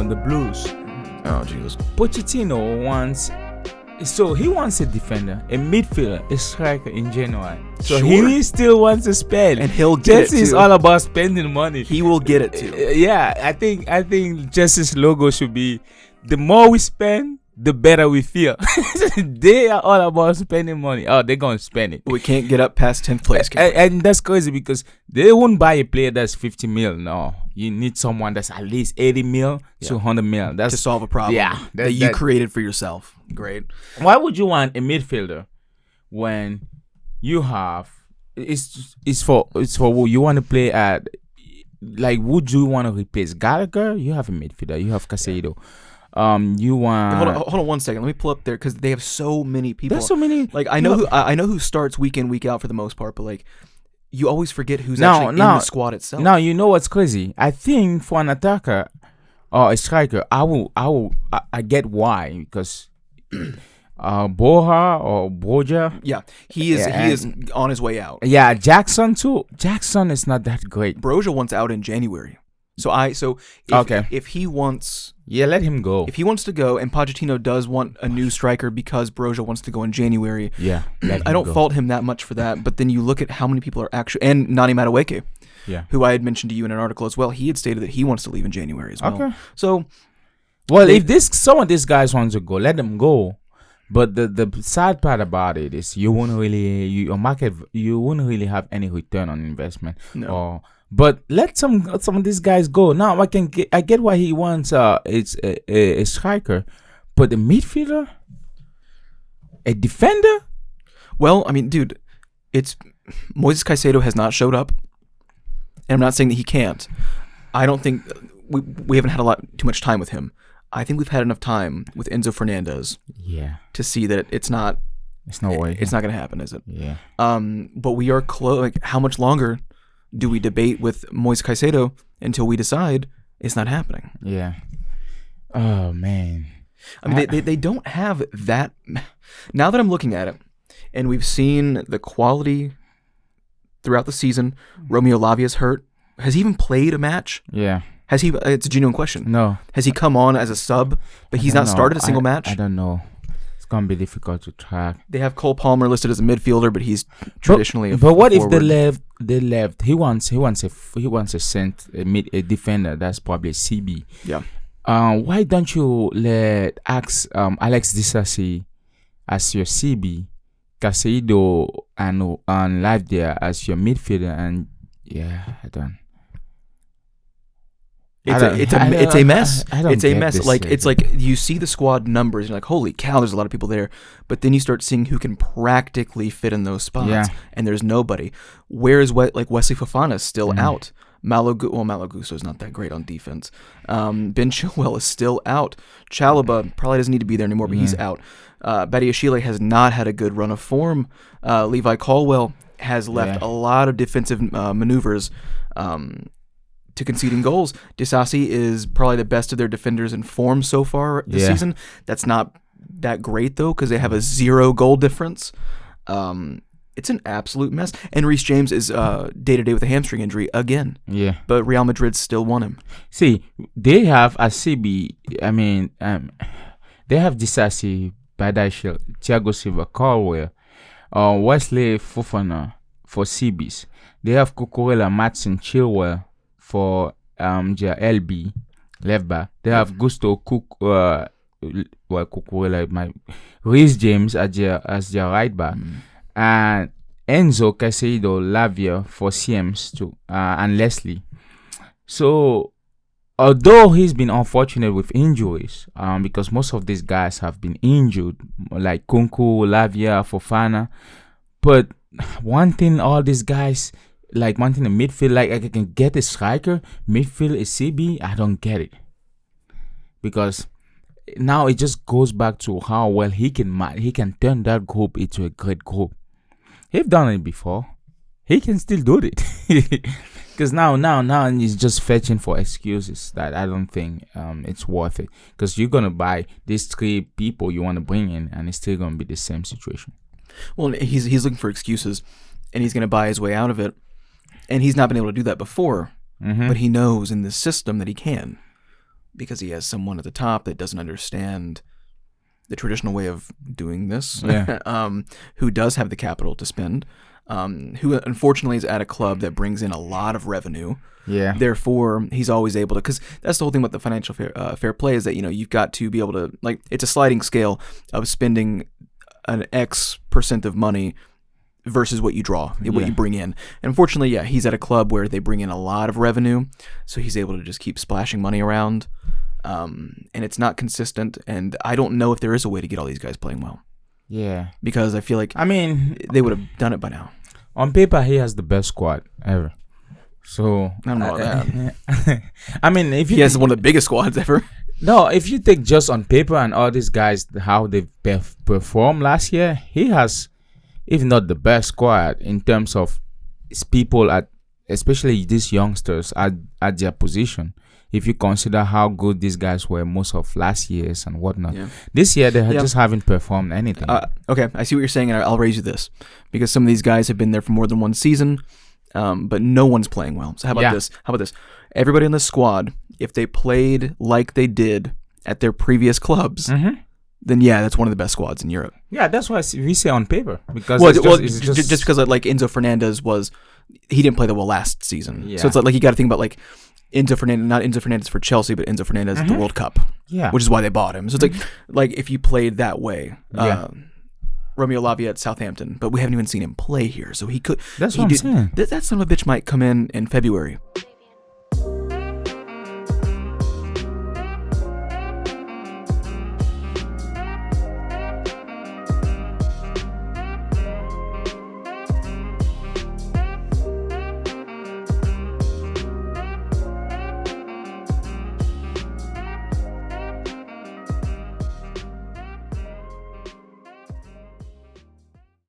the Blues. Oh Jesus. Pochettino wants. So he wants a defender, a midfielder, a striker in January. So Sure. he still wants to spend, And he'll get Jesse it is too. all about spending money. He will get it too. Yeah, I think Jesse's logo should be: the more we spend, the better we feel. They are all about spending money. Oh, they're gonna spend it. We can't get up past 10th place. And that's crazy because they won't buy a player that's 50 mil. No, you need someone that's at least 80 mil to 100 mil. That's to solve a problem Yeah, that you created for yourself. Great. Why would you want a midfielder when you have it's for who you want to play at? Like, would you want to replace Gallagher? You have a midfielder. You have Casado. You want Hold on 1 second. Let me pull up there because they have so many people. There's so many. Like I know who starts week in week out for the most part, but like you always forget who's actually in the squad itself. Now you know what's crazy. I think for an attacker or a striker, I get why, because Borja or Broja. Yeah, he is on his way out. Yeah, Jackson too. Jackson is not that great. Broja wants out in January. If he wants, let him go. If he wants to go, and Pochettino does want a new striker because Broja wants to go in January. Yeah, I don't fault him that much for that. But then you look at how many people are actually, and Nani Madueke, who I had mentioned to you in an article as well. He had stated that he wants to leave in January as well. Okay. So, if some of these guys want to go, let them go. But the sad part about it is you won't really have any return on investment. No. But let some of these guys go. Now I get why he wants it's a striker, but a midfielder, a defender. Well, I mean, dude, it's Moises Caicedo has not showed up, and I'm not saying that he can't. I don't think we haven't had too much time with him. I think we've had enough time with Enzo Fernandez. Yeah. To see that it's not. It's no way. It's not going to happen, is it? Yeah. But we are close. Like, how much longer do we debate with Moises Caicedo until we decide it's not happening? Yeah. Oh man. I mean, they don't have that. Now that I'm looking at it, and we've seen the quality throughout the season. Romeo Lavia's hurt. Has he even played a match? Yeah. Has he? It's a genuine question. No. Has he come on as a sub, but he's not started a single match? I don't know. It's gonna be difficult to track. They have Cole Palmer listed as a midfielder, but he's traditionally But what forward. if they left? He wants a defender. That's probably a CB. Yeah. Why don't you ask Alex Disasi as your CB, Casado and Lavia as your midfielder, and I don't. It's a mess. It's a mess. Like, This, it's like you see the squad numbers, you're like, holy cow, there's a lot of people there. But then you start seeing who can practically fit in those spots, and there's nobody. Whereas Wesley Fofana is still out. Malo Gusto is not that great on defense. Ben Chilwell is still out. Chalobah probably doesn't need to be there anymore, but he's out. Badiashile has not had a good run of form. Levi Colwell has left a lot of defensive maneuvers to conceding goals. Disasi is probably the best of their defenders in form so far this season. That's not that great, though, because they have a 0 goal difference. It's an absolute mess. And Reece James is day-to-day with a hamstring injury again. Yeah. But Real Madrid still won him. See, they have a CB. I mean, they have Disasi, Badiashile, Thiago Silva, Colwell, Wesley Fofana for CBs. They have Cucurella, Matson, Chilwell for their LB left back. They have Gusto Cucurella, Reece James as their right back, and Enzo Caicedo, Lavia for CMs too, and Leslie. So, although he's been unfortunate with injuries, because most of these guys have been injured, like Kunku, Lavia, Fofana, but one thing all these guys. Like wanting a midfield, like I can get a striker, midfield a CB, I don't get it. Because now it just goes back to how well he can turn that group into a great group. He's done it before. He can still do it. Because now he's just fetching for excuses that I don't think it's worth it. Because you're going to buy these 3 people you want to bring in, and it's still going to be the same situation. Well, he's looking for excuses, and he's going to buy his way out of it. And he's not been able to do that before, but he knows in this system that he can. because he has someone at the top that doesn't understand the traditional way of doing this, who does have the capital to spend, who unfortunately is at a club that brings in a lot of revenue. Yeah. Therefore, he's always able to, because that's the whole thing about the financial fair play is that, you've got to be able to, like, it's a sliding scale of spending an X percent of money versus what you draw, what you bring in. And unfortunately, he's at a club where they bring in a lot of revenue, so he's able to just keep splashing money around. And it's not consistent, and I don't know if there is a way to get all these guys playing well. Yeah. Because I feel like, they would have done it by now. On paper, he has the best squad ever. So I don't know about that. If he has one of the biggest squads ever. No, if you take just on paper and all these guys how they performed last year, he has, if not the best squad in terms of people especially these youngsters at their position. If you consider how good these guys were most of last year's and whatnot, this year they just haven't performed anything. Okay, I see what you're saying, and I'll raise you this because some of these guys have been there for more than one season. But no one's playing well. So how about this? Everybody in the squad, if they played like they did at their previous clubs, then that's one of the best squads in Europe. Yeah, that's why we say on paper. Because just because like Enzo Fernandez he didn't play that well last season. Yeah. So it's like you got to think about like Enzo Fernandez, not Enzo Fernandez for Chelsea, but Enzo Fernandez at the World Cup. Yeah. Which is why they bought him. So it's like if you played that way. Romeo Lavia at Southampton, but we haven't even seen him play here, so he could. That's what I'm saying. That son of a bitch might come in February